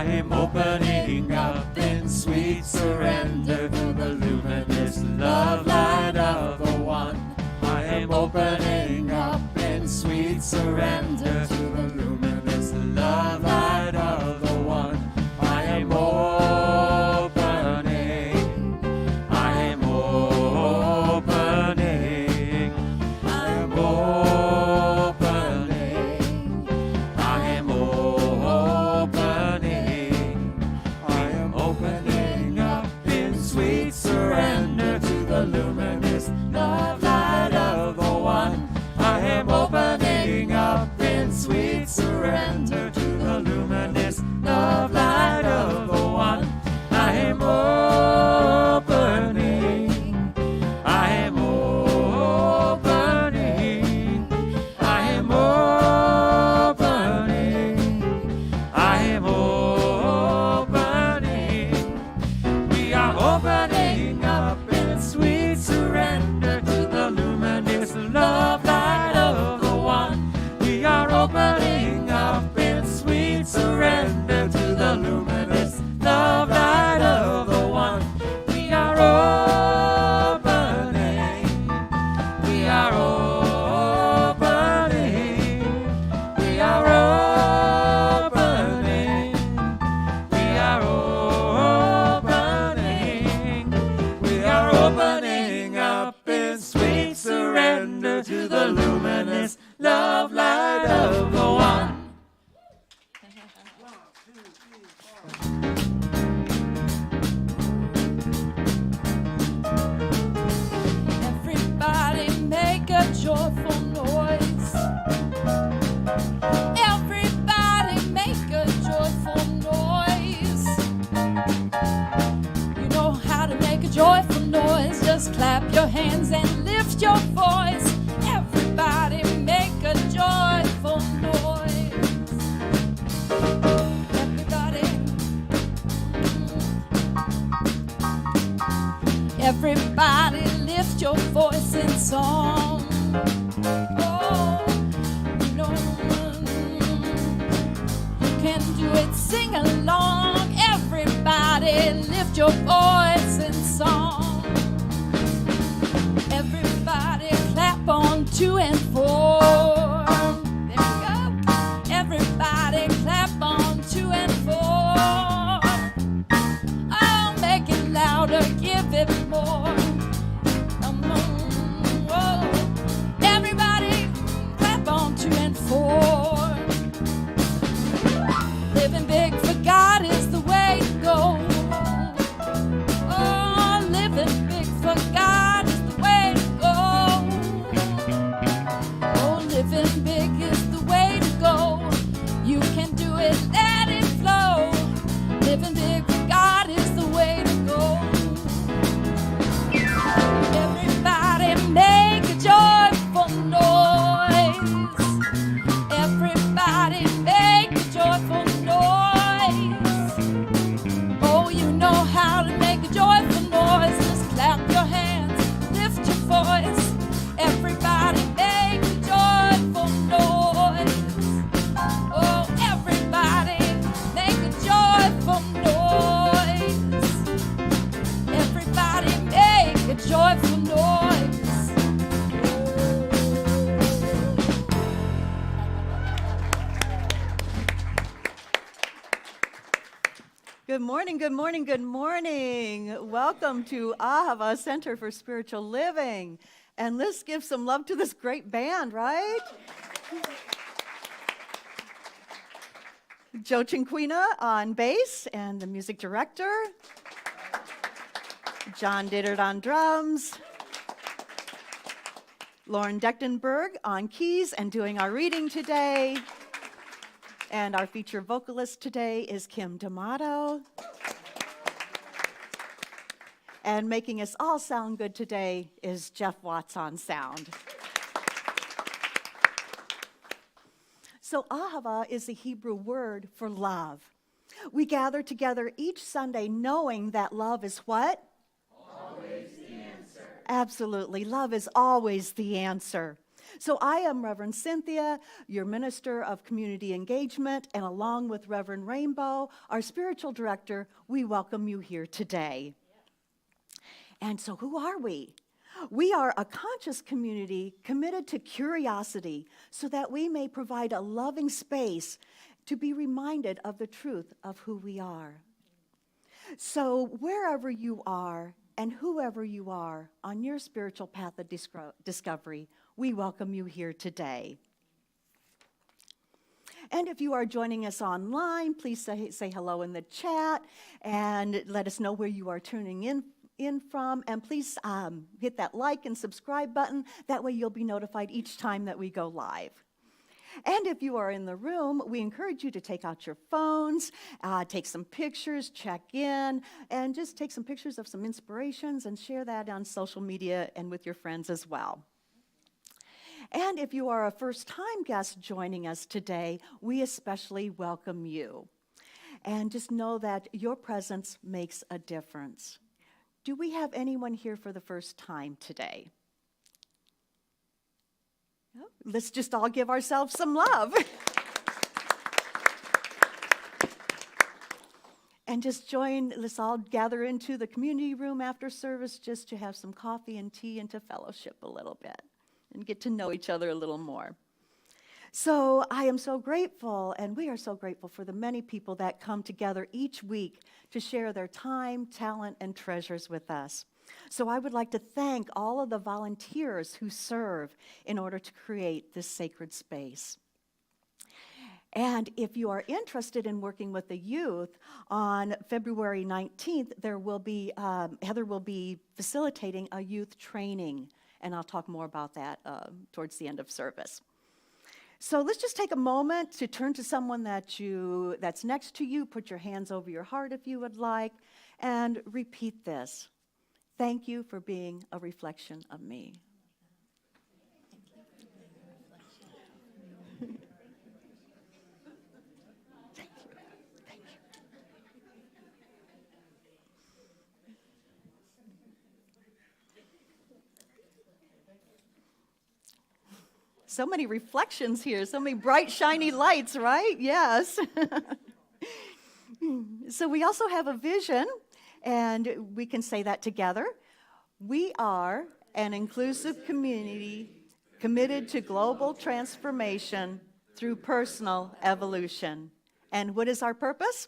I am opening up in sweet surrender to the luminous love light of the one. I am opening up in sweet surrender to the luminous love light of the one. I am opening. I am opening. I am opening. I am opening. I am opening up in sweet surrender to the luminous love light of the one. I am opening up in sweet surrender to the luminous love light of the one. I am opening. I am opening. I am opening. I am opening. We are opening up in sweet surrender to the luminous love light of the one. We are opening up in sweet surrender to the luminous love light of the one. We are opening. We are opening. We are opening. We are opening. We are opening up in sweet surrender to the luminous love light of the one. Everybody make a joyful noise. Everybody make a joyful noise. You know how to make a joyful noise. Just clap your hands and lift your voice. Everybody make a joyful noise. Everybody lift your voice in song. Oh, you know you can do it, sing along. Everybody lift your voice in song. Everybody clap on 2 and 4. There we go. Everybody clap on 2 and 4. Oh, make it louder, give it more. Come on, whoa. Everybody clap on 2 and 4. Living big for God is the way to go. Oh, living big for God is the way to go. Oh, living big is the way to go. You can do it, let it flow. Living big for God is the way to go. Everybody make a joyful noise. Everybody make a joyful noise. Oh, you know how to make a joyful noise. Just clap your hands, lift your voice. Everybody make a joyful noise. Oh, everybody make a joyful noise. Everybody make a joyful noise. Good morning, good morning, good morning. Welcome to Ahava Center for Spiritual Living. And let's give some love to this great band, right? Joe Cinquina on bass and the music director. John Dittert on drums. Lauren Dechtenberg on keys and doing our reading today. And our featured vocalist today is Kim D'Amato. And making us all sound good today is Jeff Watts on sound. So Ahava is the Hebrew word for love. We gather together each Sunday knowing that love is what? Always the answer. Absolutely. Love is always the answer. So I am Reverend Cynthia, your Minister of Community Engagement, and along with Reverend Rainbow, our spiritual director, we welcome you here today. And so who are we? We are a conscious community committed to curiosity so that we may provide a loving space to be reminded of the truth of who we are. So wherever you are and whoever you are on your spiritual path of discovery, we welcome you here today. And if you are joining us online, please say hello in the chat and let us know where you are tuning in from. And please hit that like and subscribe button. That way you'll be notified each time that we go live. And if you are in the room, we encourage you to take out your phones, take some pictures, check in, and just take some pictures of some inspirations and share that on social media and with your friends as well. And if you are a first-time guest joining us today, we especially welcome you. And just know that your presence makes a difference. Do we have anyone here for the first time today? Oh, let's just all give ourselves some love. And just let's all gather into the community room after service just to have some coffee and tea and to fellowship a little bit and get to know each other a little more. So I am so grateful, and we are so grateful for the many people that come together each week to share their time, talent, and treasures with us. So I would like to thank all of the volunteers who serve in order to create this sacred space. And if you are interested in working with the youth, on February 19th, Heather will be facilitating a youth training, and I'll talk more about that towards the end of service. So let's just take a moment to turn to someone that's next to you. Put your hands over your heart if you would like, and repeat this. Thank you for being a reflection of me. Thank you. Thank you. So many reflections here, so many bright, shiny lights, right? Yes. So we also have a vision, and we can say that together. We are an inclusive community committed to global transformation through personal evolution. And what is our purpose?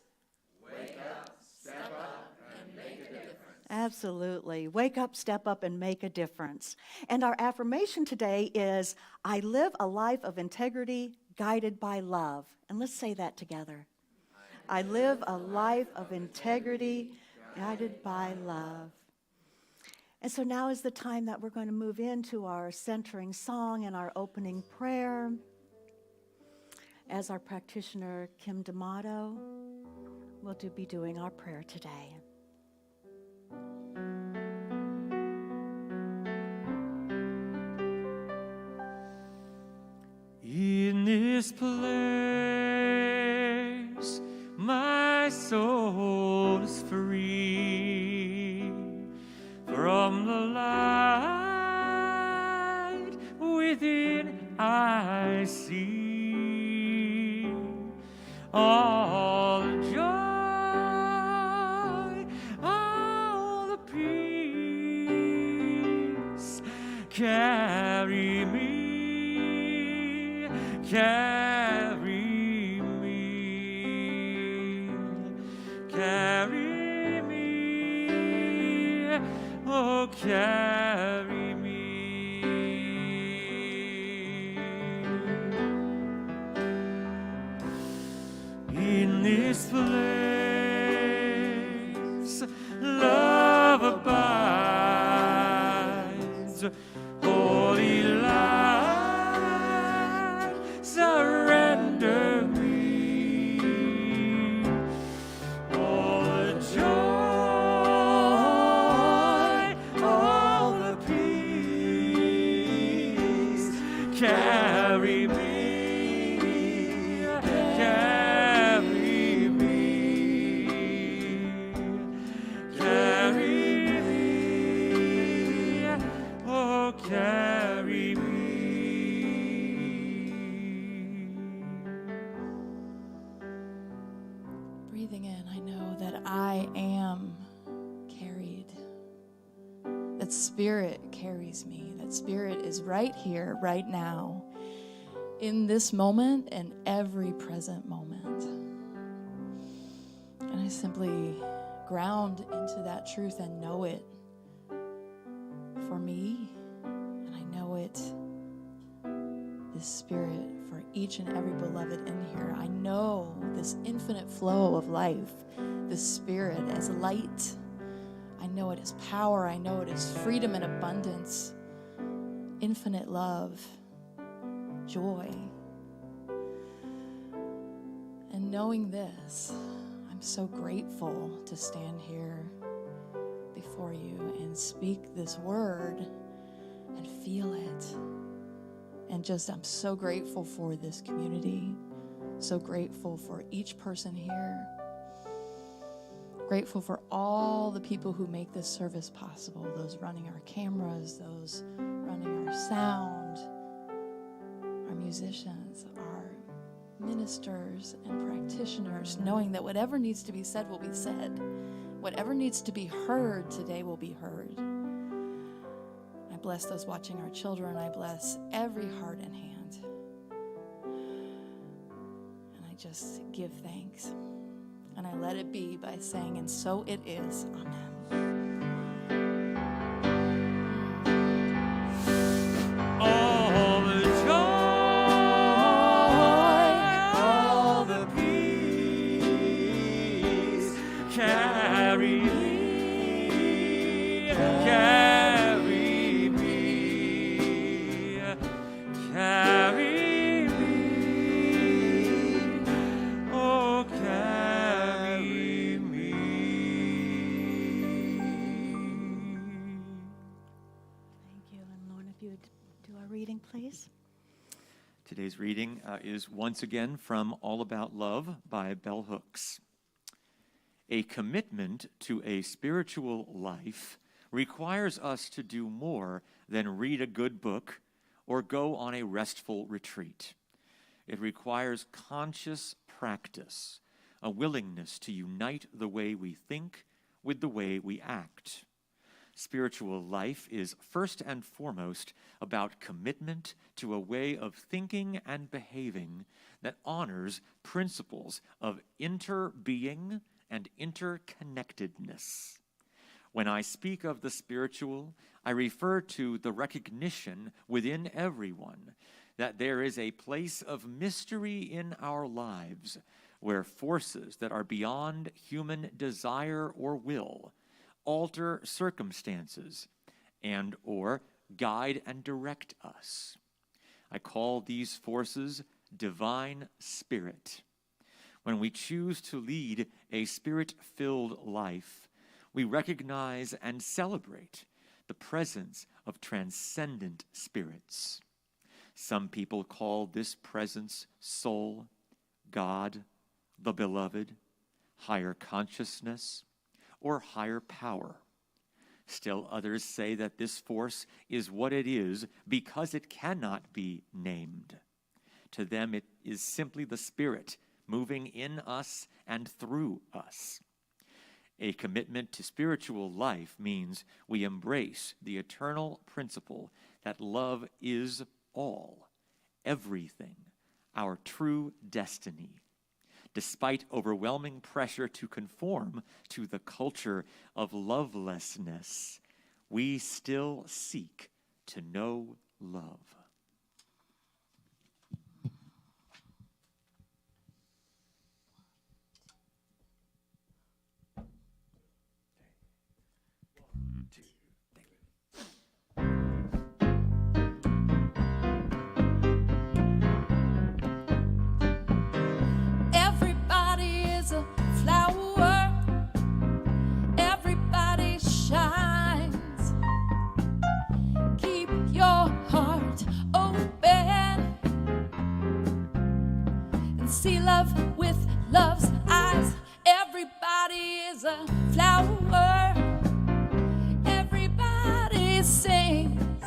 Wake up, step up, and make a difference. Absolutely. Wake up, step up, and make a difference. And our affirmation today is, I live a life of integrity guided by love. And let's say that together. I live a life of integrity guided by love. And so now is the time that we're going to move into our centering song and our opening prayer. As our practitioner, Kim D'Amato, will be doing our prayer today. In this place, my soul is free from the light within. I see all the joy, all the peace. Carry me. Carry me, carry me, oh, carry me. In this place, love abides, holy light. Surrender me, all the joy, all the peace. Carry me, carry me, carry me, oh, carry me. breathing in, I know that I am carried. That Spirit carries me. That Spirit is right here, right now, in this moment and every present moment. And I simply ground into that truth and know it for me, and I know it, this Spirit, for each and every beloved in here. I know this infinite flow of life, this Spirit as light. I know it as power. I know it as freedom and abundance, infinite love, joy. And knowing this, I'm so grateful to stand here before you and speak this word and feel it. And just, I'm so grateful for this community, so grateful for each person here, grateful for all the people who make this service possible, those running our cameras, those running our sound, our musicians, our ministers and practitioners, knowing that whatever needs to be said will be said. Whatever needs to be heard today will be heard. I bless those watching our children. I bless every heart and hand. And I just give thanks. And I let it be by saying, and so it is. Amen. All the joy, all the peace, carry me, carry me, carry me, oh, carry me. Thank you. And Lauren, if you would do our reading, please. Today's reading is once again from All About Love by Bell Hooks. A commitment to a spiritual life requires us to do more than read a good book or go on a restful retreat. It requires conscious practice, a willingness to unite the way we think with the way we act. Spiritual life is first and foremost about commitment to a way of thinking and behaving that honors principles of interbeing and interconnectedness. When I speak of the spiritual, I refer to the recognition within everyone that there is a place of mystery in our lives where forces that are beyond human desire or will alter circumstances and or guide and direct us. I call these forces divine spirit. When we choose to lead a spirit-filled life, we recognize and celebrate the presence of transcendent spirits. Some people call this presence soul, God, the beloved, higher consciousness, or higher power. Still others say that this force is what it is because it cannot be named. To them it is simply the Spirit moving in us and through us. A commitment to spiritual life means we embrace the eternal principle that love is all, everything, our true destiny. Despite overwhelming pressure to conform to the culture of lovelessness, we still seek to know love. Everybody is a flower. Everybody shines. Keep your heart open and see love with love's eyes. Everybody is a flower. Everybody sings.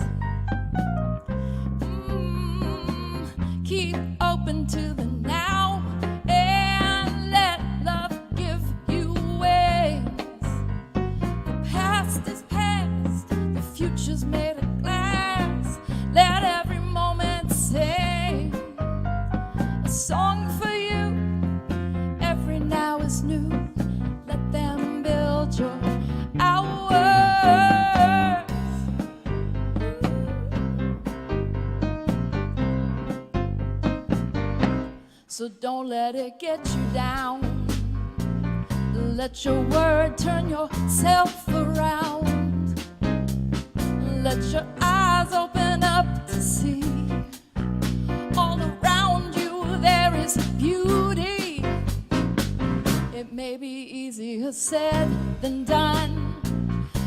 Keep open to the now and let love give So don't let it get you down. Let your word turn yourself around. Let your eyes open up to see. All around you there is beauty. It may be easier said than done,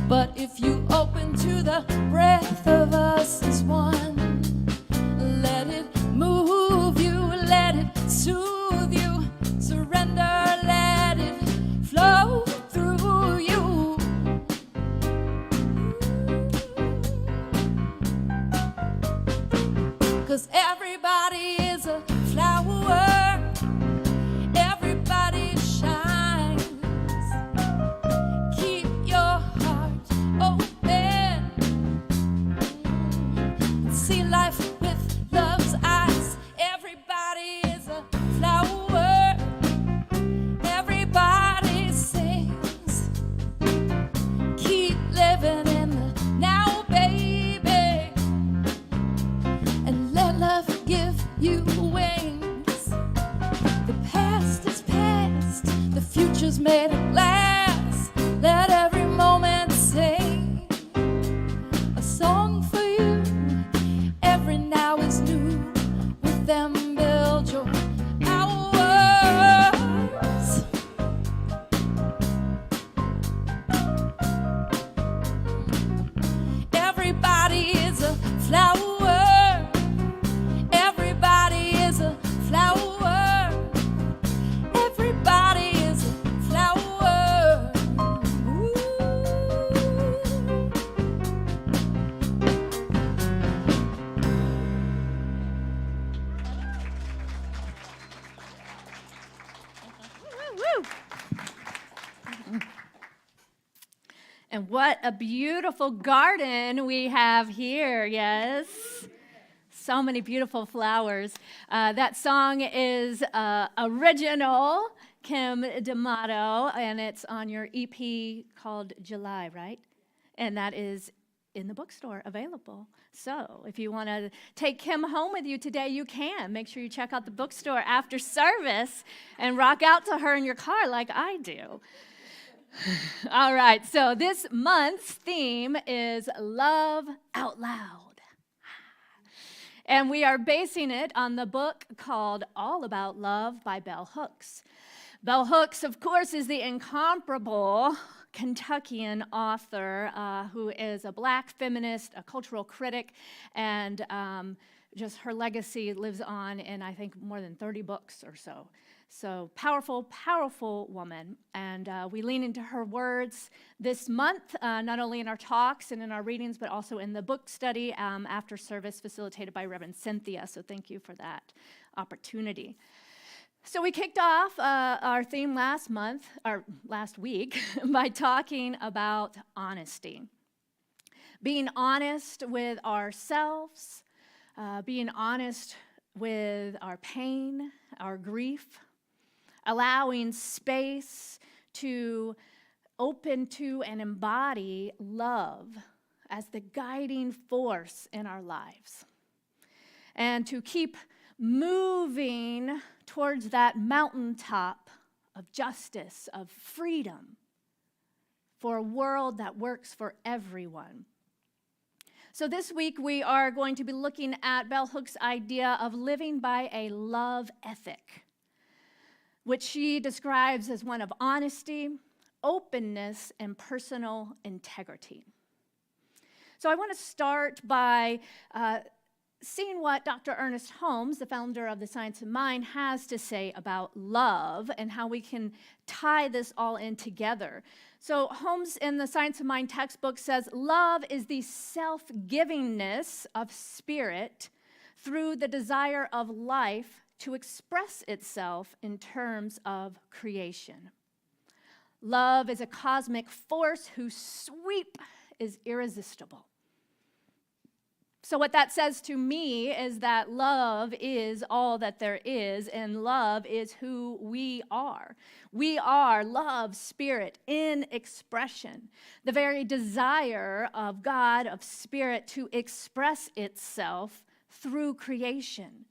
but if you open to the breath of us as one, let it move you, let it soothe you, surrender, let it flow through you. 'Cause everybody is a flower, everybody shines. Keep your heart open and see life with love's eyes. Everybody is a flower, everybody sings. Keep living in the now, baby, and let love give you wings. The past is past, the future's made of glass. Let every moment sing a song for you. Every now is new. With them build your hours. Everybody is a flower. Everybody is a flower. Everybody is a flower. Ooh. Woo! And what a beautiful garden we have here, yes? So many beautiful flowers. That song is original, Kim D'Amato, and it's on your EP called July, right? And that is in the bookstore available. So if you want to take Kim home with you today, you can. Make sure you check out the bookstore after service and rock out to her in your car like I do. All right, so this month's theme is Love Out Loud. And we are basing it on the book called All About Love by Bell Hooks. Bell Hooks, of course, is the incomparable Kentuckian author who is a Black feminist, a cultural critic, and just her legacy lives on in, I think, more than 30 books or so. So powerful, powerful woman. And we lean into her words this month, not only in our talks and in our readings, but also in the book study after service facilitated by Reverend Cynthia. So thank you for that opportunity. So we kicked off our theme last week, by talking about honesty. Being honest with ourselves, being honest with our pain, our grief, allowing space to open to and embody love as the guiding force in our lives, and to keep moving towards that mountaintop of justice, of freedom, for a world that works for everyone. So this week we are going to be looking at Bell Hooks' idea of living by a love ethic, which she describes as one of honesty, openness, and personal integrity. So I want to start by seeing what Dr. Ernest Holmes, the founder of the Science of Mind, has to say about love and how we can tie this all in together. So Holmes in the Science of Mind textbook says, love is the self-givingness of spirit through the desire of life to express itself in terms of creation. Love is a cosmic force whose sweep is irresistible. So what that says to me is that love is all that there is, and love is who we are. We are love, spirit, in expression. The very desire of God, of spirit, to express itself through creation.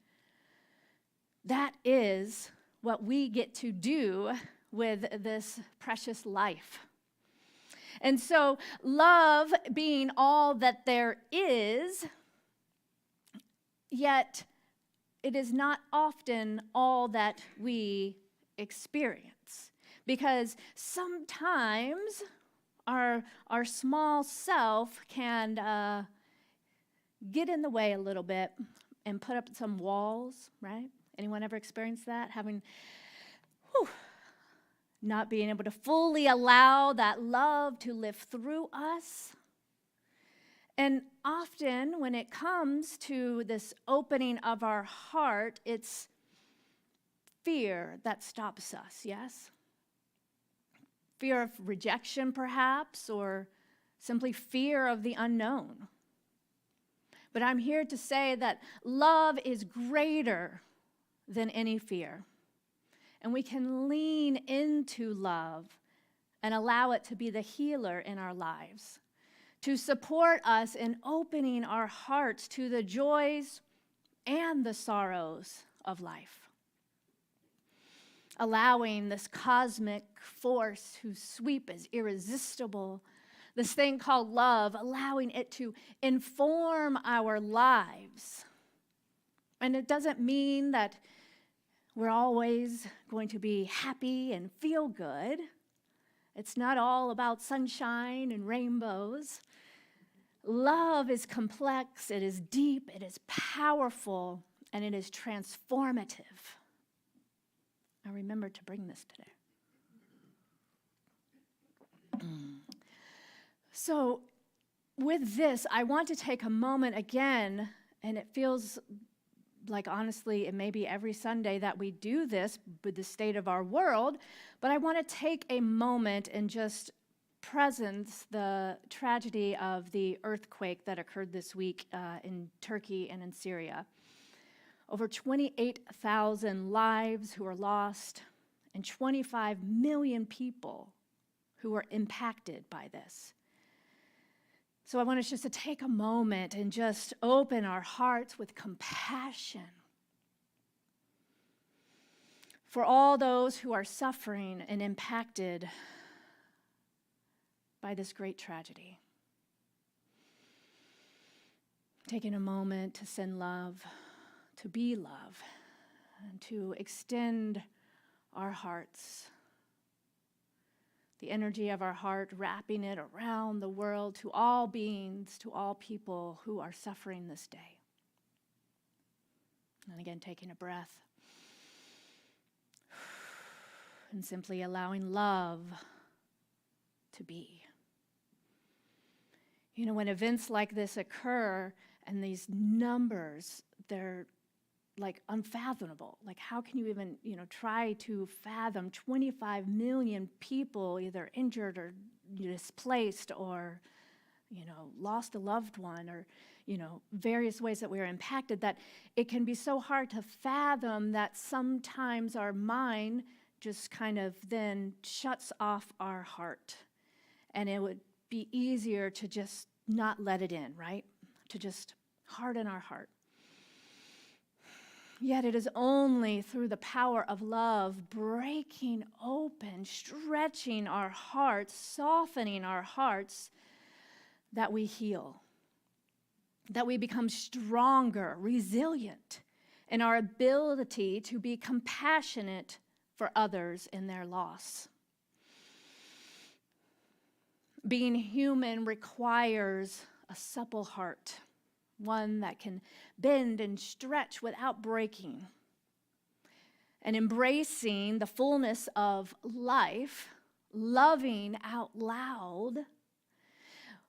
that is what we get to do with this precious life. And so, love being all that there is, yet it is not often all that we experience. Because sometimes our small self can get in the way a little bit and put up some walls, right? Anyone ever experienced that? Not being able to fully allow that love to live through us. And often when it comes to this opening of our heart, it's fear that stops us, yes? Fear of rejection, perhaps, or simply fear of the unknown. But I'm here to say that love is greater than any fear. And we can lean into love and allow it to be the healer in our lives, to support us in opening our hearts to the joys and the sorrows of life. Allowing this cosmic force whose sweep is irresistible, this thing called love, allowing it to inform our lives. And it doesn't mean that we're always going to be happy and feel good. It's not all about sunshine and rainbows. Love is complex, it is deep, it is powerful, and it is transformative. I remember to bring this today. So, with this, I want to take a moment again, and it feels like, honestly, it may be every Sunday that we do this with the state of our world, but I want to take a moment and just presence the tragedy of the earthquake that occurred this week in Turkey and in Syria. Over 28,000 lives who were lost, and 25 million people who were impacted by this. So I want us just to take a moment and just open our hearts with compassion for all those who are suffering and impacted by this great tragedy. Taking a moment to send love, to be love, and to extend our hearts, the energy of our heart, wrapping it around the world to all beings, to all people who are suffering this day. And again, taking a breath and simply allowing love to be. You know, when events like this occur and these numbers, they're like unfathomable. Like, how can you even, try to fathom 25 million people either injured or displaced or, lost a loved one or, various ways that we are impacted, that it can be so hard to fathom that sometimes our mind just kind of then shuts off our heart. And it would be easier to just not let it in, right? To just harden our heart. Yet it is only through the power of love, breaking open, stretching our hearts, softening our hearts, that we heal, that we become stronger, resilient in our ability to be compassionate for others in their loss. Being human requires a supple heart, one that can bend and stretch without breaking. And embracing the fullness of life, loving out loud,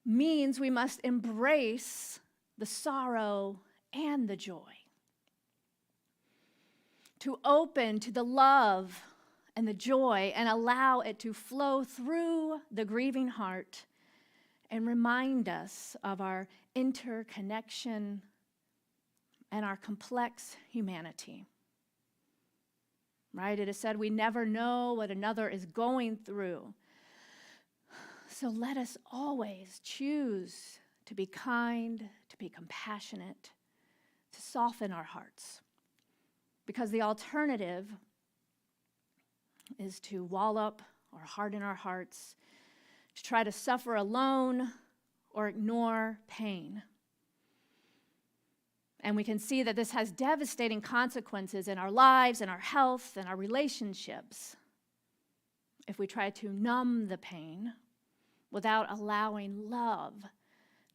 means we must embrace the sorrow and the joy. To open to the love and the joy and allow it to flow through the grieving heart and remind us of our interconnection and our complex humanity. Right? It is said we never know what another is going through. So let us always choose to be kind, to be compassionate, to soften our hearts. Because the alternative is to wall up or harden our hearts, to try to suffer alone or ignore pain. And we can see that this has devastating consequences in our lives, in our health, and our relationships if we try to numb the pain without allowing love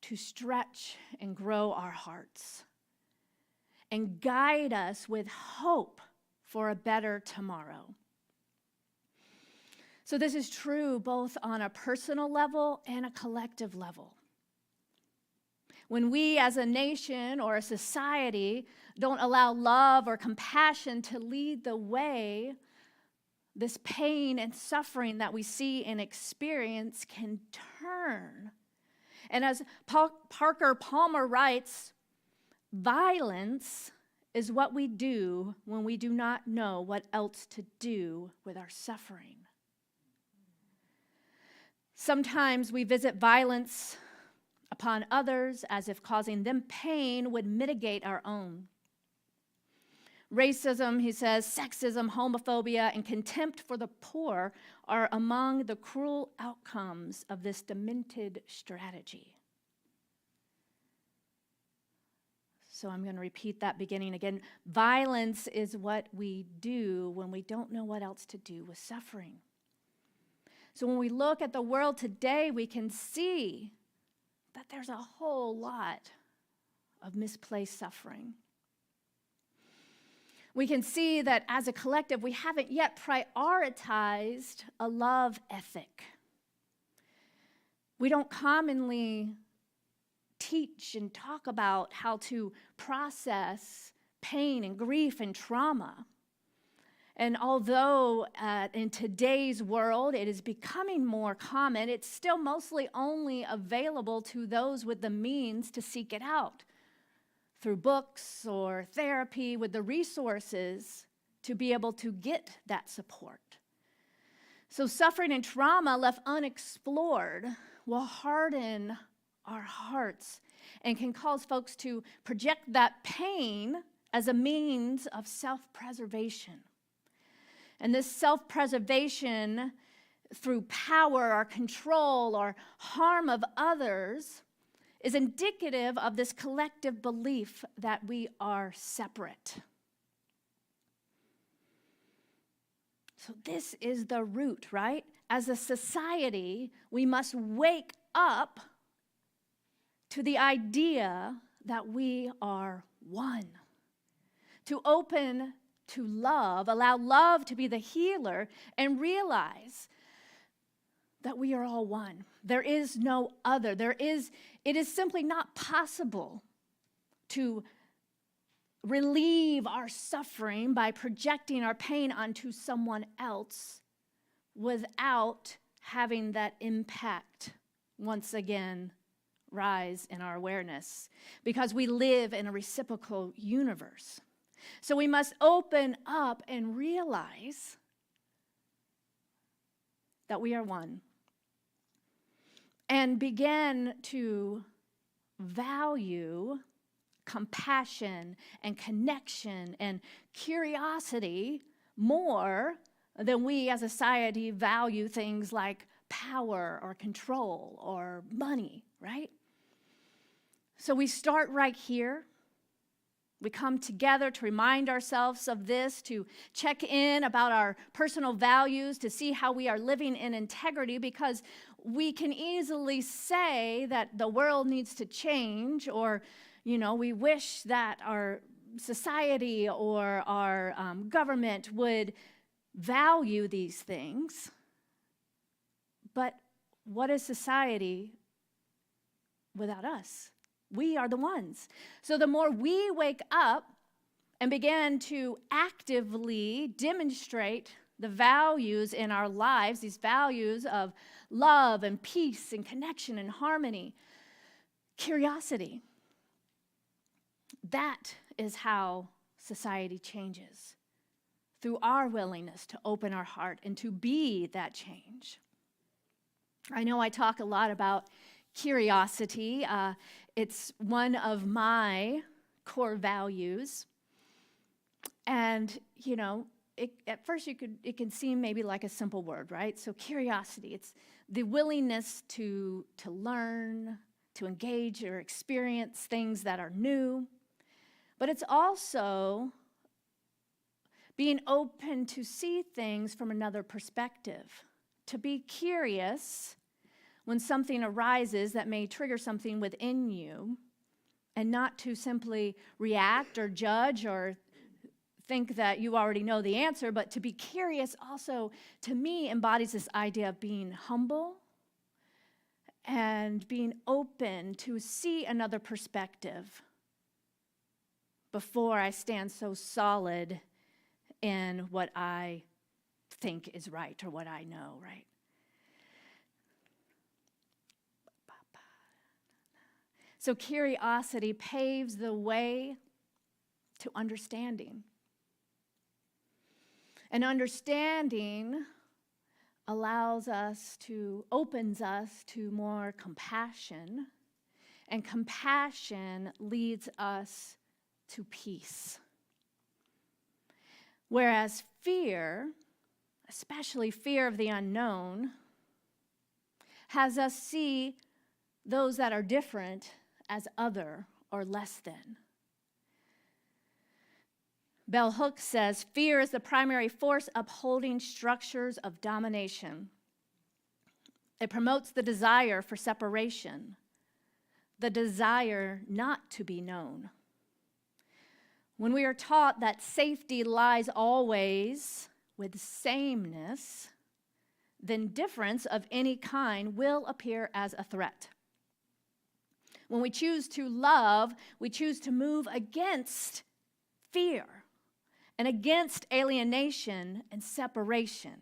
to stretch and grow our hearts and guide us with hope for a better tomorrow. So this is true both on a personal level and a collective level. When we as a nation or a society don't allow love or compassion to lead the way, this pain and suffering that we see and experience can turn. And as Parker Palmer writes, violence is what we do when we do not know what else to do with our suffering. Sometimes we visit violence upon others as if causing them pain would mitigate our own. Racism, he says, sexism, homophobia, and contempt for the poor are among the cruel outcomes of this demented strategy. So I'm going to repeat that beginning again. Violence is what we do when we don't know what else to do with suffering. So when we look at the world today, we can see that there's a whole lot of misplaced suffering. We can see that as a collective, we haven't yet prioritized a love ethic. We don't commonly teach and talk about how to process pain and grief and trauma. And although in today's world it is becoming more common, it's still mostly only available to those with the means to seek it out through books or therapy with the resources to be able to get that support. So suffering and trauma left unexplored will harden our hearts and can cause folks to project that pain as a means of self-preservation. And this self-preservation through power or control or harm of others is indicative of this collective belief that we are separate. So this is the root, right? As a society, we must wake up to the idea that we are one. To open to love, allow love to be the healer, and realize that we are all one. There is no other. It is simply not possible to relieve our suffering by projecting our pain onto someone else without having that impact once again rise in our awareness, because we live in a reciprocal universe. So we must open up and realize that we are one and begin to value compassion and connection and curiosity more than we as a society value things like power or control or money, right? So we start right here. We come together to remind ourselves of this, to check in about our personal values, to see how we are living in integrity, because we can easily say that the world needs to change, or, we wish that our society or our government would value these things. But what is society without us? We are the ones. So the more we wake up and begin to actively demonstrate the values in our lives, these values of love and peace and connection and harmony, curiosity, that is how society changes, through our willingness to open our heart and to be that change. I know I talk a lot about curiosity. It's one of my core values. And, at first it can seem maybe like a simple word, right? So curiosity, it's the willingness to learn, to engage or experience things that are new. But it's also being open to see things from another perspective, to be curious when something arises that may trigger something within you, and not to simply react or judge or think that you already know the answer, but to be curious also, to me, embodies this idea of being humble and being open to see another perspective before I stand so solid in what I think is right or what I know, right? So curiosity paves the way to understanding. And understanding opens us to more compassion, and compassion leads us to peace. Whereas fear, especially fear of the unknown, has us see those that are different as other or less than. Bell Hooks says, fear is the primary force upholding structures of domination. It promotes the desire for separation, the desire not to be known. When we are taught that safety lies always with sameness, then difference of any kind will appear as a threat. When we choose to love, we choose to move against fear and against alienation and separation.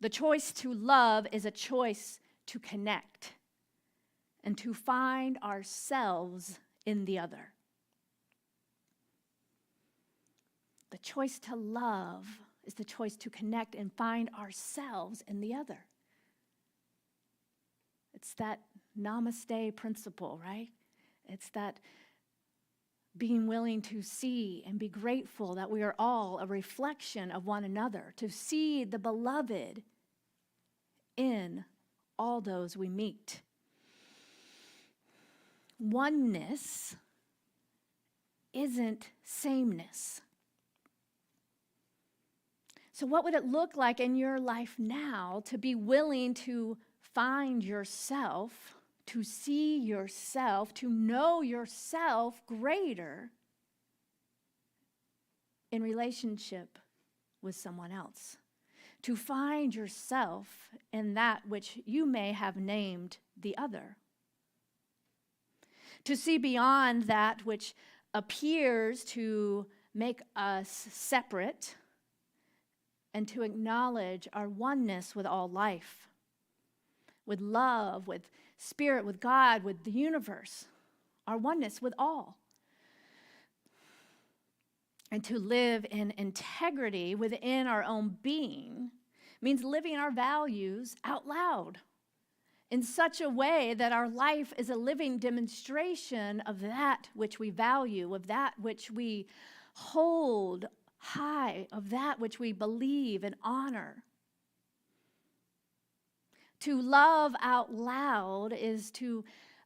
The choice to love is a choice to connect and to find ourselves in the other. The choice to love is the choice to connect and find ourselves in the other. It's that namaste principle, right? It's that being willing to see and be grateful that we are all a reflection of one another, to see the beloved in all those we meet. Oneness isn't sameness. So what would it look like in your life now to be willing to find yourself, to see yourself, to know yourself greater in relationship with someone else? To find yourself in that which you may have named the other. To see beyond that which appears to make us separate, and to acknowledge our oneness with all life, with love, with spirit, with God, with the universe, our oneness with all. And to live in integrity within our own being means living our values out loud in such a way that our life is a living demonstration of that which we value, of that which we hold high, of that which we believe and honor. To love out loud is to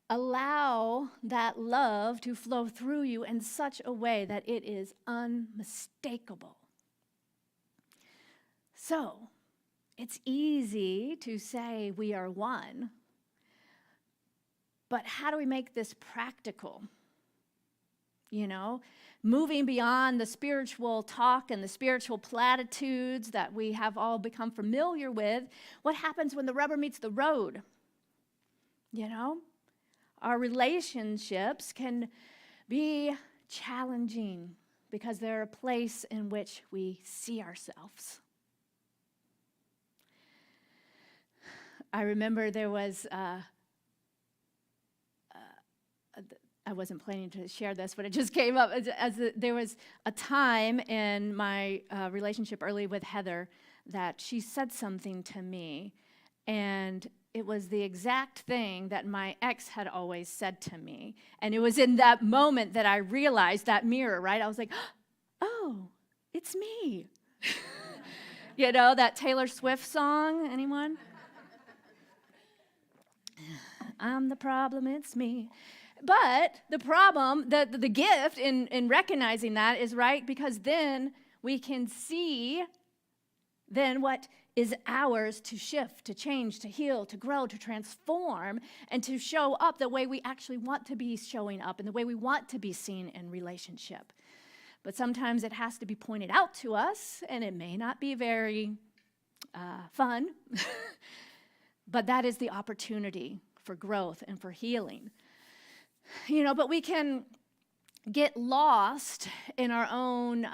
allow that love to flow through you in such a way that it is unmistakable. So, it's easy to say we are one, but how do we make this practical? Moving beyond the spiritual talk and the spiritual platitudes that we have all become familiar with, what happens when the rubber meets the road? Our relationships can be challenging because they're a place in which we see ourselves. I remember there was I wasn't planning to share this, but it just came up. There was a time in my relationship early with Heather that she said something to me, and it was the exact thing that my ex had always said to me. And it was in that moment that I realized that mirror, right? I was like, oh, it's me. You know, that Taylor Swift song, anyone? I'm the problem, it's me. But the problem, the gift in recognizing that is right, because then we can see then what is ours to shift, to change, to heal, to grow, to transform, and to show up the way we actually want to be showing up and the way we want to be seen in relationship. But sometimes it has to be pointed out to us, and it may not be very fun, but that is the opportunity for growth and for healing. You know, but we can get lost in our own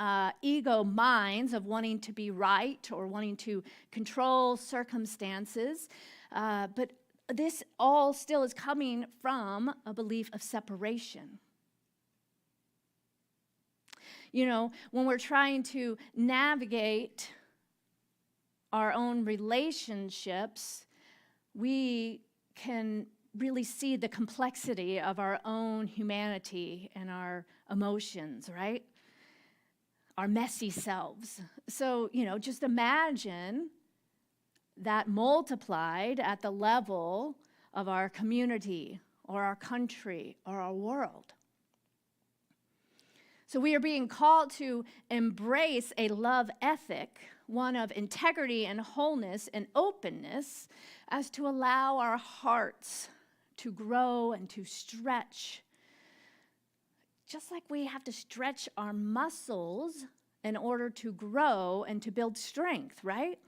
ego minds of wanting to be right or wanting to control circumstances. But this all still is coming from a belief of separation. You know, when we're trying to navigate our own relationships, we can really see the complexity of our own humanity and our emotions, right? Our messy selves. So, you know, just imagine that multiplied at the level of our community or our country or our world. So we are being called to embrace a love ethic, one of integrity and wholeness and openness, as to allow our hearts to grow and to stretch. Just like we have to stretch our muscles in order to grow and to build strength, right?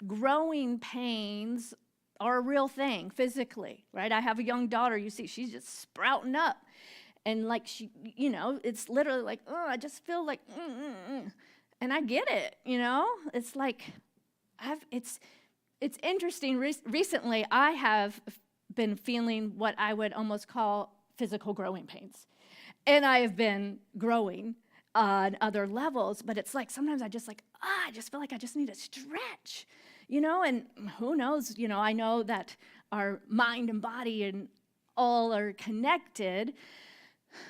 Growing pains are a real thing physically, right? I have a young daughter, you see, she's just sprouting up. And like she, you know, it's literally like, oh, I just feel like, And I get it, you know? It's like, it's interesting. Recently, I have been feeling what I would almost call physical growing pains. And I have been growing on other levels, but it's like sometimes I just feel like I just need to stretch, you know? And who knows, you know, I know that our mind and body and all are connected,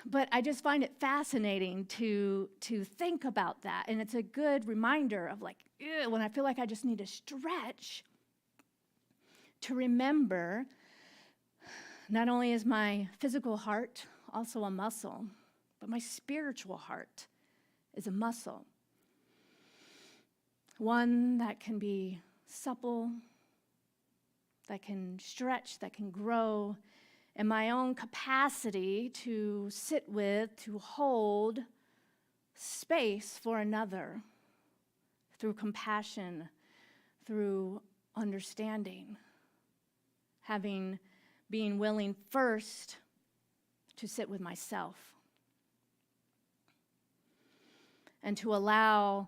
but I just find it fascinating to think about that. And it's a good reminder of like, when I feel like I just need to stretch, to remember not only is my physical heart also a muscle, but my spiritual heart is a muscle. One that can be supple, that can stretch, that can grow, and my own capacity to sit with, to hold space for another through compassion, through understanding, being willing first to sit with myself and to allow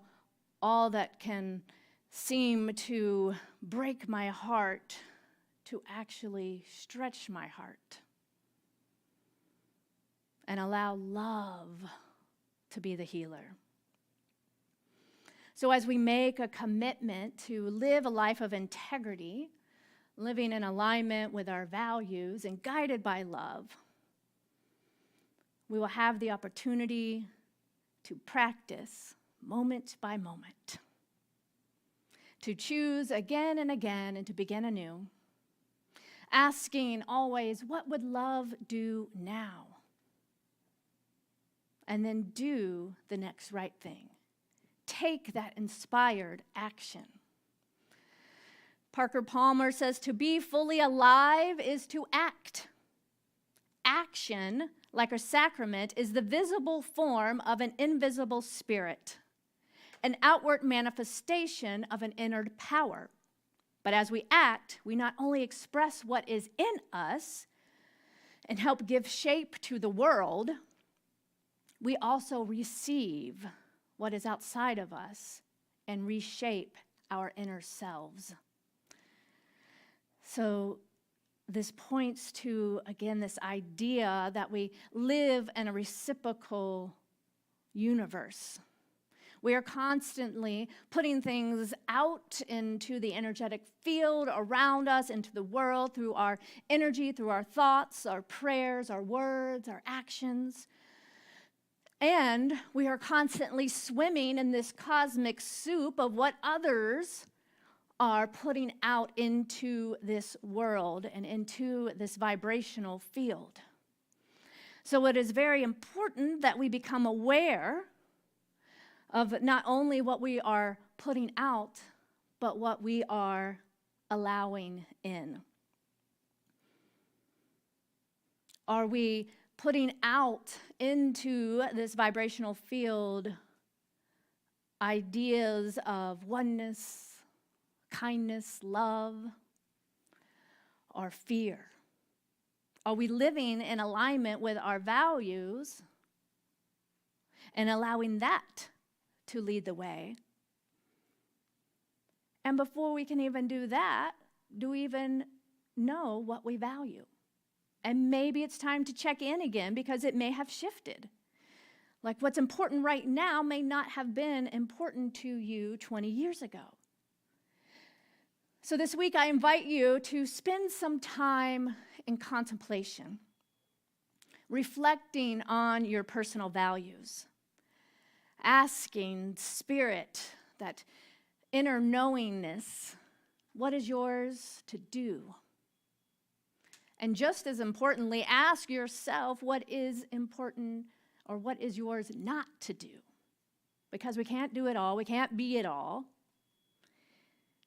all that can seem to break my heart to actually stretch my heart and allow love to be the healer. So as we make a commitment to live a life of integrity, living in alignment with our values and guided by love, we will have the opportunity to practice moment by moment, to choose again and again and to begin anew, asking always, what would love do now? And then do the next right thing. Take that inspired action. Parker Palmer says, to be fully alive is to act. Action, like a sacrament, is the visible form of an invisible spirit, an outward manifestation of an inner power. But as we act, we not only express what is in us and help give shape to the world, we also receive what is outside of us and reshape our inner selves. So this points to, again, this idea that we live in a reciprocal universe. We are constantly putting things out into the energetic field around us, into the world, through our energy, through our thoughts, our prayers, our words, our actions. And we are constantly swimming in this cosmic soup of what others are putting out into this world and into this vibrational field. So it is very important that we become aware of not only what we are putting out, but what we are allowing in. Are we putting out into this vibrational field ideas of oneness, kindness, love, or fear? Are we living in alignment with our values and allowing that to lead the way? And before we can even do that, do we even know what we value? And maybe it's time to check in again because it may have shifted. Like what's important right now may not have been important to you 20 years ago. So this week I invite you to spend some time in contemplation, reflecting on your personal values, asking Spirit, that inner knowingness, what is yours to do? And just as importantly, ask yourself what is important or what is yours not to do. Because we can't do it all, we can't be it all.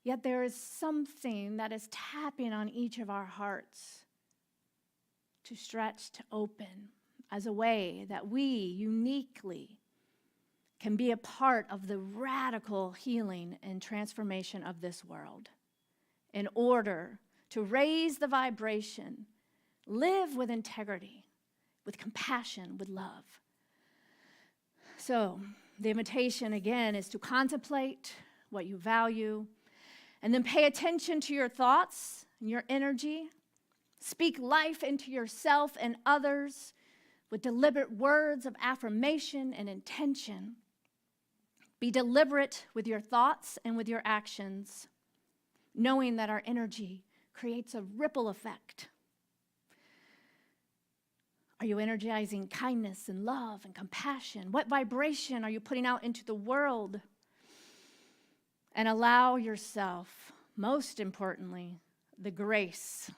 Yet there is something that is tapping on each of our hearts to stretch, to open, as a way that we uniquely can be a part of the radical healing and transformation of this world in order to raise the vibration, live with integrity, with compassion, with love. So the invitation again is to contemplate what you value, and then pay attention to your thoughts and your energy. Speak life into yourself and others with deliberate words of affirmation and intention. Be deliberate with your thoughts and with your actions, knowing that our energy creates a ripple effect. Are you energizing kindness and love and compassion? What vibration are you putting out into the world? And allow yourself, most importantly, the grace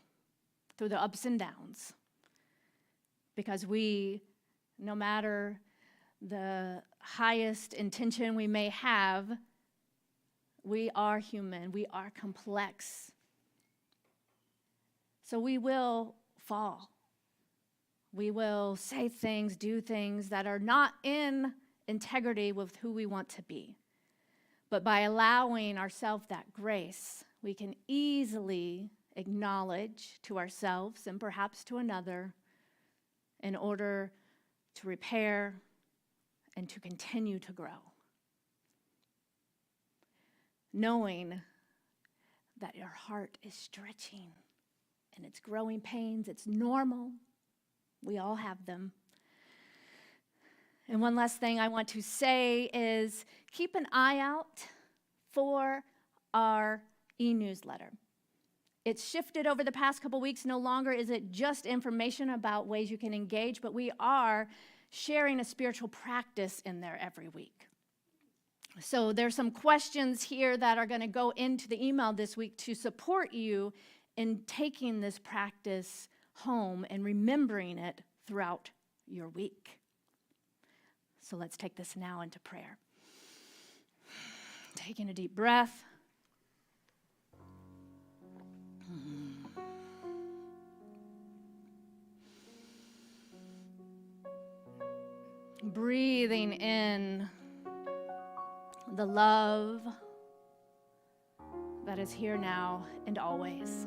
through the ups and downs. Because we, no matter the highest intention we may have, we are human, we are complex. So we will fall. We will say things, do things that are not in integrity with who we want to be. But by allowing ourselves that grace, we can easily acknowledge to ourselves and perhaps to another in order to repair and to continue to grow. Knowing that your heart is stretching and it's growing pains, it's normal. We all have them. And one last thing I want to say is keep an eye out for our e-newsletter. It's shifted over the past couple weeks. No longer is it just information about ways you can engage, but we are sharing a spiritual practice in there every week. So there's some questions here that are going to go into the email this week to support you in taking this practice home and remembering it throughout your week. So let's take this now into prayer. Taking a deep breath. Breathing in the love that is here now and always.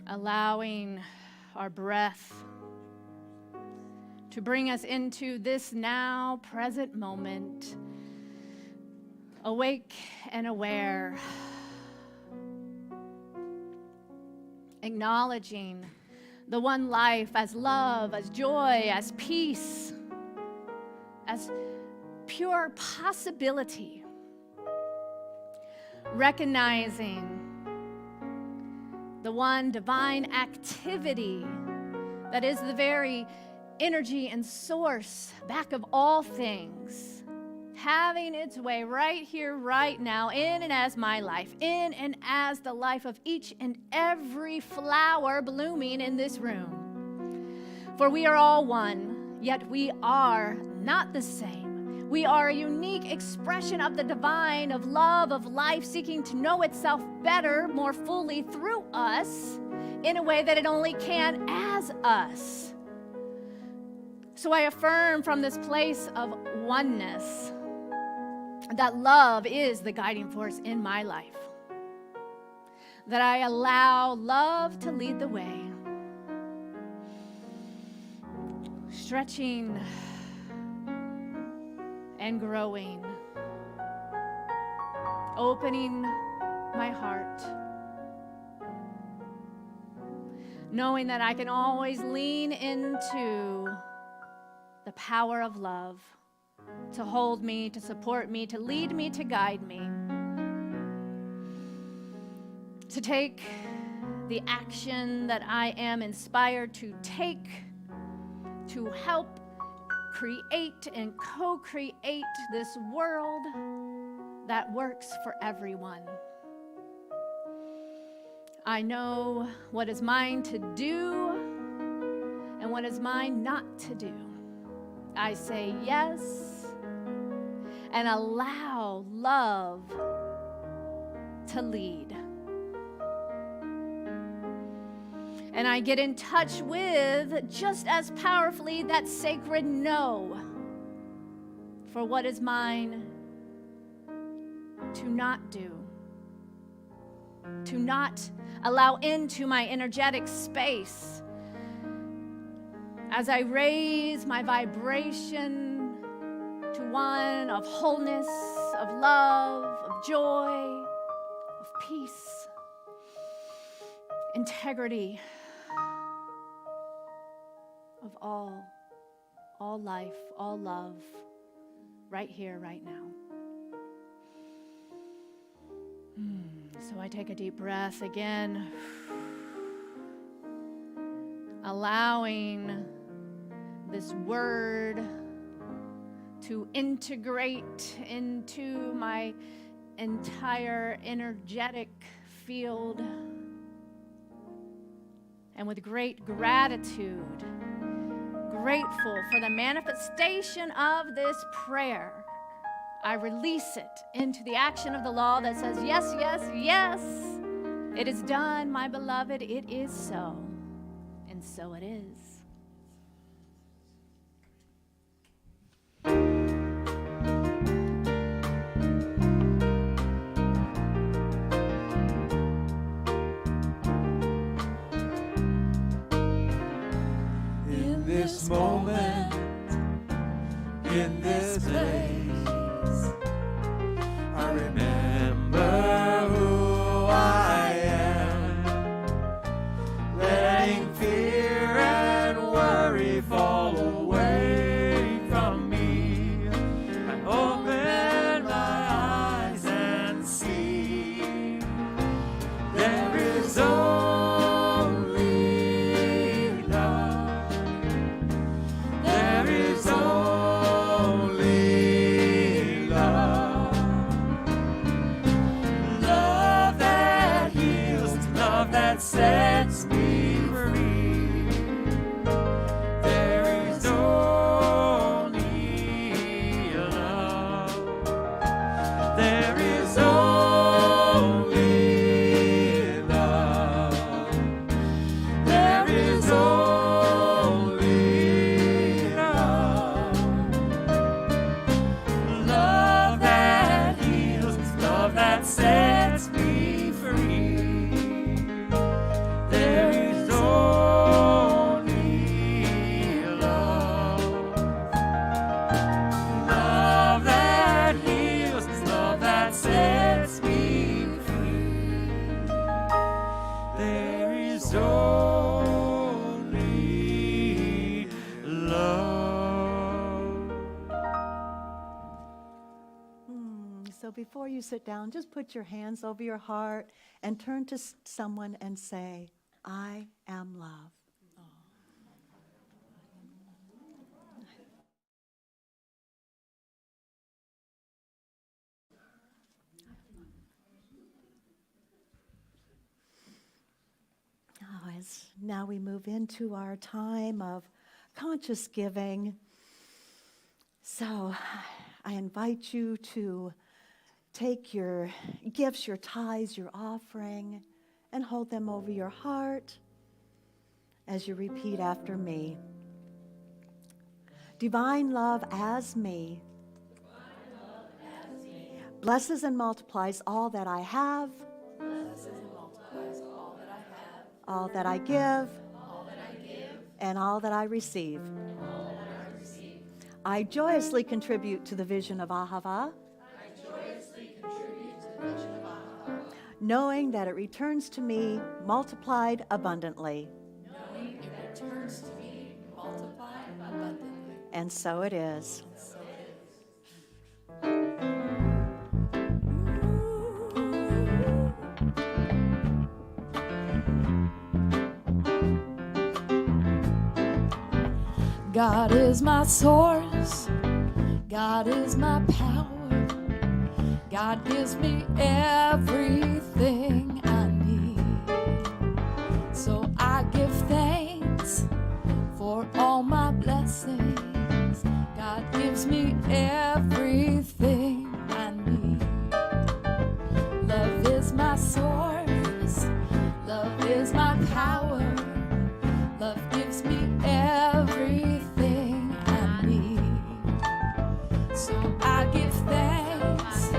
Allowing our breath to bring us into this now present moment, awake and aware, acknowledging the one life as love, as joy, as peace, as pure possibility, recognizing the one divine activity that is the very energy and source back of all things, having its way right here, right now, in and as my life, in and as the life of each and every flower blooming in this room. For we are all one, yet we are not the same. We are a unique expression of the divine, of love, of life, seeking to know itself better, more fully through us, in a way that it only can as us. So I affirm from this place of oneness that love is the guiding force in my life, that I allow love to lead the way, stretching and growing, opening my heart, knowing that I can always lean into the power of love to hold me, to support me, to lead me, to guide me, to take the action that I am inspired to take to help create and co-create this world that works for everyone. I know what is mine to do and what is mine not to do. I say yes and allow love to lead. And I get in touch with, just as powerfully, that sacred no for what is mine to not do, to not allow into my energetic space as I raise my vibration to one of wholeness, of love, of joy, of peace, integrity, of all life, all love, right here, right now. So I take a deep breath again, allowing this word to integrate into my entire energetic field. And with great gratitude, grateful for the manifestation of this prayer, I release it into the action of the law that says, yes, yes, yes, it is done, my beloved, it is so, and so it is. In this moment, in this place, I remember who I am, letting fear and worry fall away from me. I open my eyes and see there is only love. There is only love. Love that heals, love that sets me free. There is only love. There is only love. There is only love. Love that heals, love that sets me free. There is only love. Love that heals, love that sets me free. There is only love. So before you sit down, just put your hands over your heart and turn to someone and say, I am love. as now we move into our time of conscious giving. So I invite you to take your gifts, your tithes, your offering, and hold them over your heart as you repeat after me. Divine love as me blesses and multiplies all that I have, all that I give, and all that I receive. I joyously contribute to the vision of Ahava, knowing that it returns to me multiplied abundantly. And so it is. God is my source. God is my power. God gives me everything I need. So I give thanks for all my blessings. God gives me everything I need. Love is my source. Love is my power. Love gives me everything I need. So I give thanks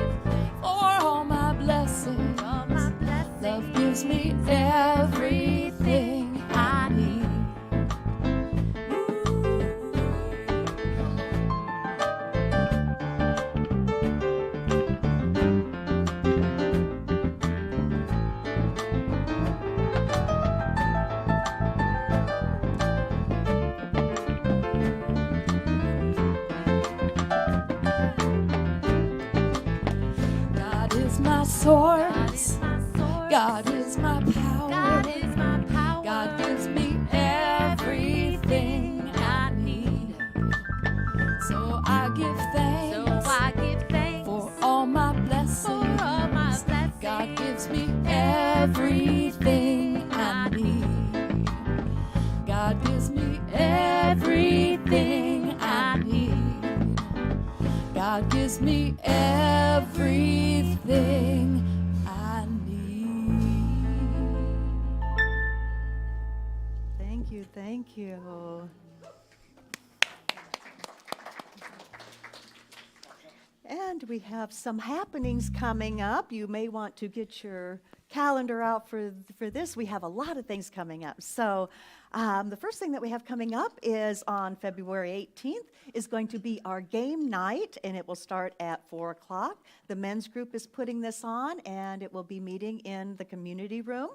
for all my blessings. Love gives me everything I need. God is my source. God is my power. God gives me everything I need. So I give thanks for all my blessings. God gives me everything I need. God gives me everything I need. God gives me everything I need. Thank you, thank you. And we have some happenings coming up. You may want to get your calendar out for this. We have a lot of things coming up. So the first thing that we have coming up is on February 18th is going to be our game night, and it will start at 4 o'clock. The men's group is putting this on, and it will be meeting in the community room.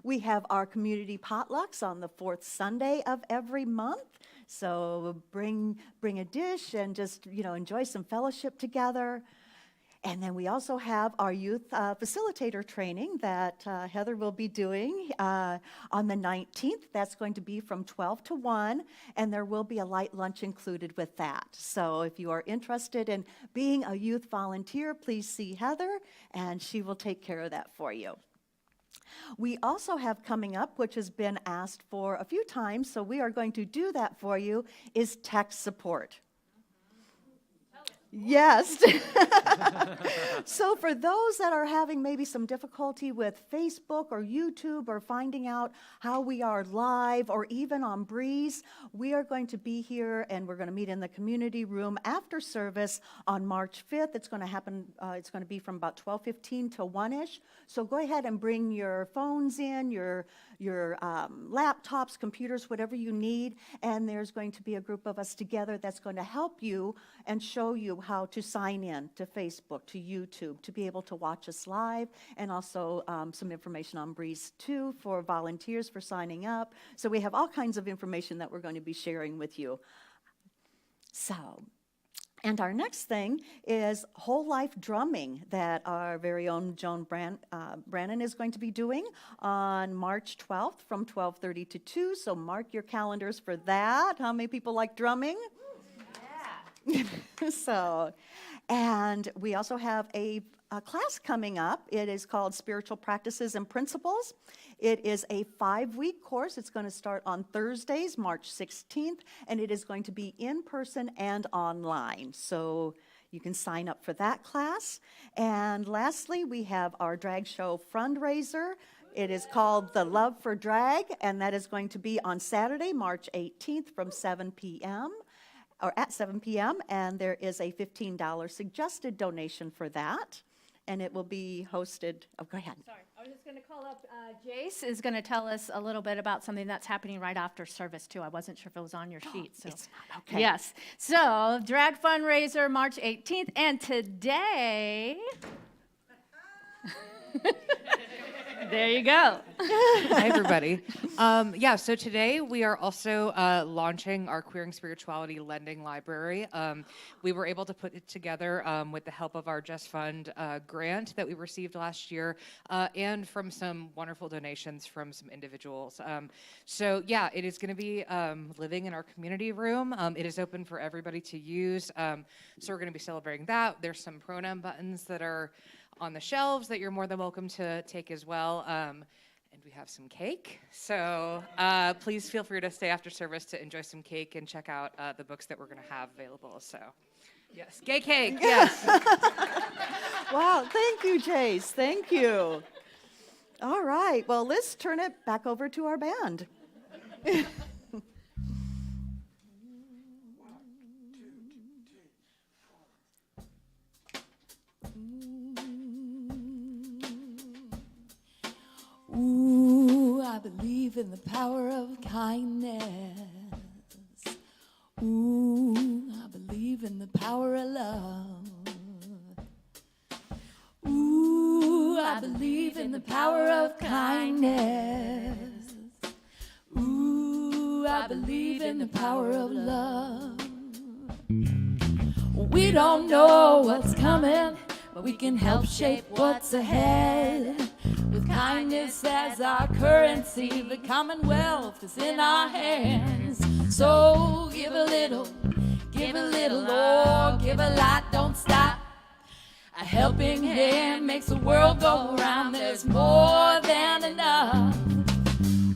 We have our community potlucks on the fourth Sunday of every month. So bring a dish and just, enjoy some fellowship together. And then we also have our youth facilitator training that Heather will be doing on the 19th. That's going to be from 12 to 1, and there will be a light lunch included with that. So if you are interested in being a youth volunteer, please see Heather, and she will take care of that for you. We also have coming up, which has been asked for a few times, so we are going to do that for you, is tech support. Yes. So for those that are having maybe some difficulty with Facebook or YouTube or finding out how we are live or even on Breeze, we are going to be here and we're going to meet in the community room after service on March 5th. It's going to happen, it's going to be from about 12:15 to 1-ish. So go ahead and bring your phones in, your laptops, computers, whatever you need, and there's going to be a group of us together that's going to help you and show you how to sign in to Facebook, to YouTube, to be able to watch us live, and also some information on Breeze too for volunteers for signing up. So we have all kinds of information that we're going to be sharing with you. And our next thing is whole life drumming that our very own Joan Brannon is going to be doing on March 12th from 12:30 to 2. So mark your calendars for that. How many people like drumming? Yeah. And we also have a class coming up. It is called Spiritual Practices and Principles. It is a 5-week course. It's going to start on Thursdays, March 16th, and it is going to be in person and online. So you can sign up for that class. And lastly, we have our drag show fundraiser. It is called The Love for Drag, and that is going to be on Saturday, March 18th from 7 p.m. or at 7 p.m. And there is a $15 suggested donation for that. And it will be hosted, oh, go ahead. Sorry, I was just going to call up, Jace is going to tell us a little bit about something that's happening right after service, too. I wasn't sure if it was on your sheet. So. It's not, okay. Yes. So, drag fundraiser, March 18th. And today, there you go. Hi, everybody. So today we are also launching our Queering Spirituality Lending Library. We were able to put it together with the help of our Just Fund grant that we received last year and from some wonderful donations from some individuals. It is going to be living in our community room. It is open for everybody to use. So we're going to be celebrating that. There's some pronoun buttons that are on the shelves that you're more than welcome to take as well. And we have some cake. So please feel free to stay after service to enjoy some cake and check out the books that we're going to have available. So yes, gay cake, yes. Wow, thank you, Jace. Thank you. All right, well, let's turn it back over to our band. Ooh, I believe in the power of kindness. Ooh, I believe in the power of love. Ooh, I believe in the power of kindness. Ooh, I believe in the power of love. We don't know what's coming, but we can help shape what's ahead. With kindness as our currency, the commonwealth is in our hands. So give a little, or give a lot, don't stop. A helping hand makes the world go round. There's more than enough.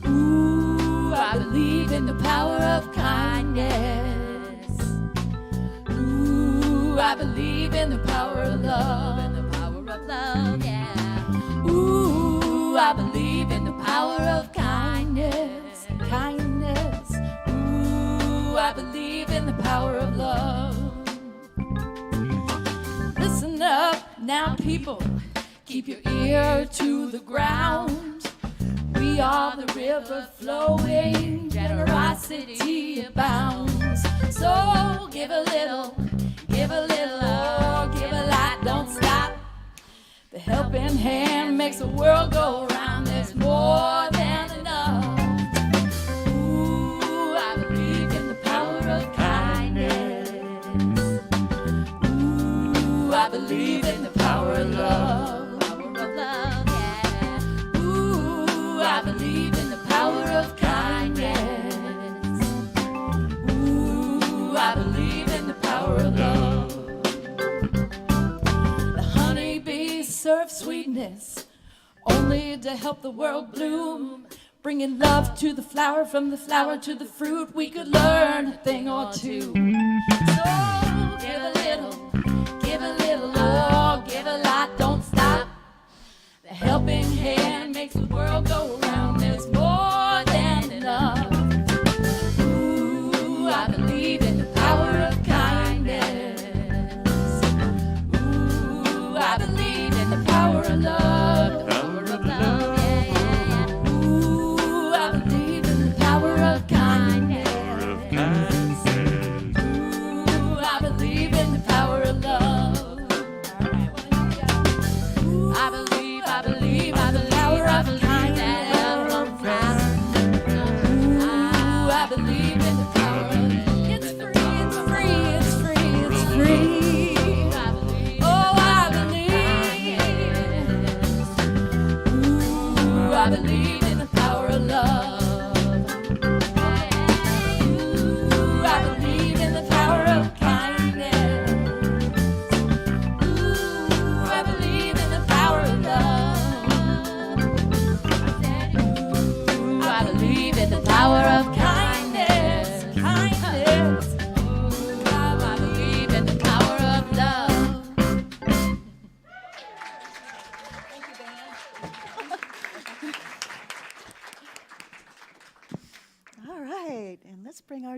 Ooh, I believe in the power of kindness. Ooh, I believe in the power of love. And the power of love, yeah. Ooh, I believe in the power of kindness. Kindness. Ooh, I believe in the power of love. Listen up now, people. Keep your ear to the ground. We are the river flowing, generosity abounds. So give a little, or give a lot, don't stop. The helping hand makes the world go round. There's more than enough. Ooh, I believe in the power of kindness. Ooh, I believe in the power of love. Power of love, yeah. Ooh, I believe in the power of kindness. Ooh, I believe in the power of love. The honeybees serve sweetness only to help the world bloom. Bringing love to the flower, from the flower to the fruit, we could learn a thing or two. So give a little, or give a lot, don't stop. The helping hand makes the world go round. There's more than enough. Ooh, I believe in the power of kindness. Ooh, I believe in the power of love. The power of love, yeah. Ooh, I believe in the power of kindness. Ooh, I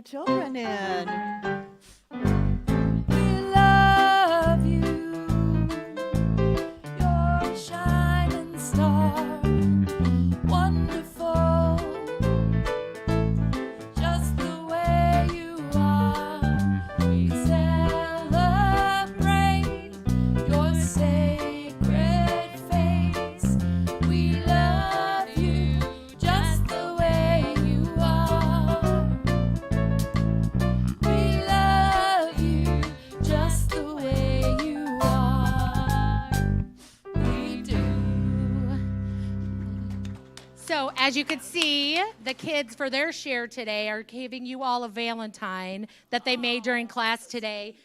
our children in. We love you, you're a shining star, wonderful, just the way you are. We celebrate your sacred face. We love you just the way you are. We love you just the way you are. We do. So as you can see, the kids for their share today are giving you all a Valentine that they made during class today.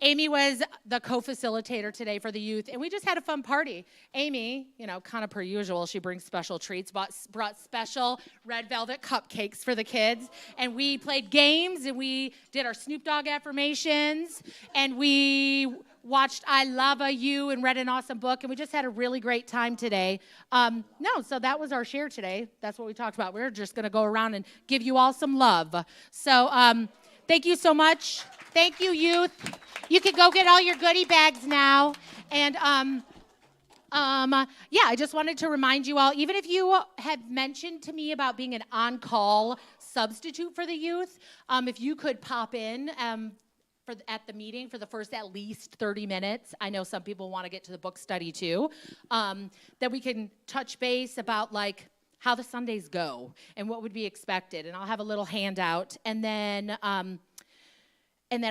Amy was the co-facilitator today for the youth, and we just had a fun party. Amy, kind of per usual, she brings special treats, brought special red velvet cupcakes for the kids, and we played games, and we did our Snoop Dogg affirmations, and we watched I Love You and read an awesome book, and we just had a really great time today. So that was our share today. That's what we talked about. We're just going to go around and give you all some love. So thank you so much. Thank you, youth. You can go get all your goodie bags now. And I just wanted to remind you all, even if you had mentioned to me about being an on-call substitute for the youth, if you could pop in at the meeting for the first at least 30 minutes. I know some people want to get to the book study too. That we can touch base about how the Sundays go and what would be expected. And I'll have a little handout. And then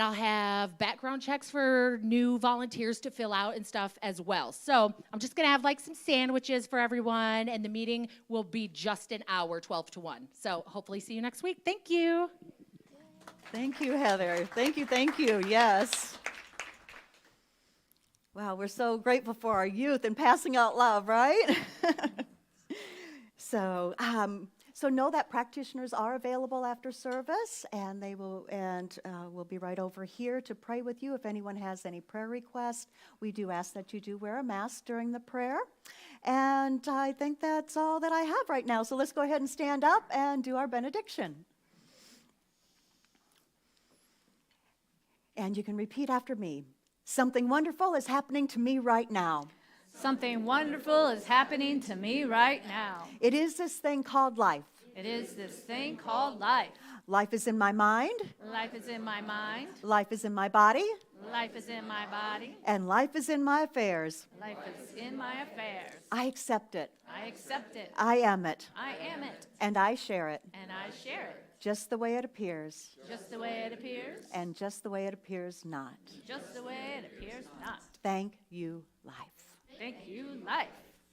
I'll have background checks for new volunteers to fill out and stuff as well. So I'm just going to have some sandwiches for everyone, and the meeting will be just an hour, 12 to 1. So hopefully see you next week. Thank you. Thank you, Heather. Thank you. Yes. Wow, we're so grateful for our youth and passing out love, right? So know that practitioners are available after service, and they will be right over here to pray with you if anyone has any prayer requests. We do ask that you do wear a mask during the prayer. And I think that's all that I have right now. So let's go ahead and stand up and do our benediction. And you can repeat after me. Something wonderful is happening to me right now. Something wonderful is happening to me right now. It is this thing called life. It is this thing called life. Life is in my mind. Life is in my mind. Life is in my body. Life is in my body. And life is in my affairs. Life is in my affairs. I accept it. I accept it. I am it. I am it. And I share it. And I share it. Just the way it appears. Just the way it appears. And just the way it appears not. Just the way it appears not. Thank you, life. Thank you, life.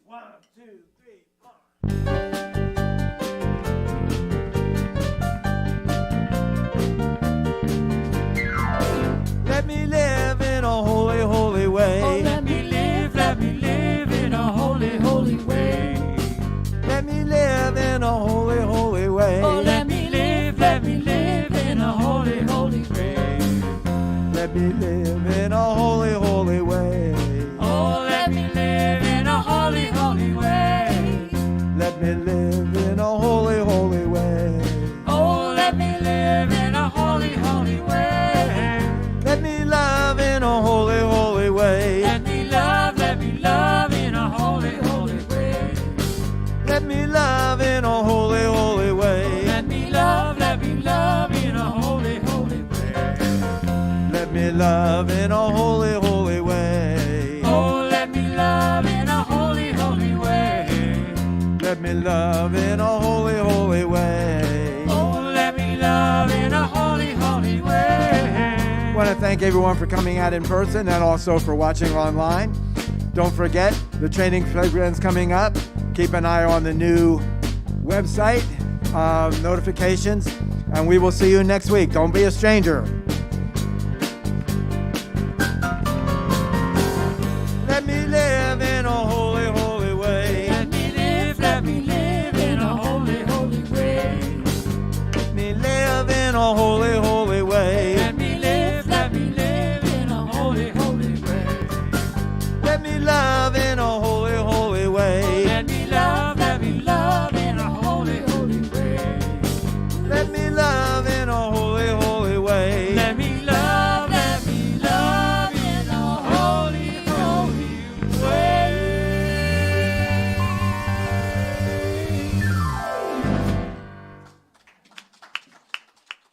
1, 2, 3, 4. Let me live in a holy, holy way. Oh, let me live in a holy, holy way. Let me live in a holy, holy way. Oh, let me live in a holy, holy way. Let me live in a holy, holy way. Oh, let me live in a holy, holy way. Let me live in a holy, holy way. Oh, let me live in a holy, holy way. Let me love in a holy, holy way. Let me love in a holy, holy way. Let me love in a holy, holy way. Let me love in a holy, holy way. Let me love in a holy, holy way. Oh, let me love in a holy, holy way. Let me love in a holy, holy way. Oh, let me love in a holy, holy way. I want to thank everyone for coming out in person and also for watching online. Don't forget, the training program's coming up. Keep an eye on the new website, notifications, and we will see you next week. Don't be a stranger.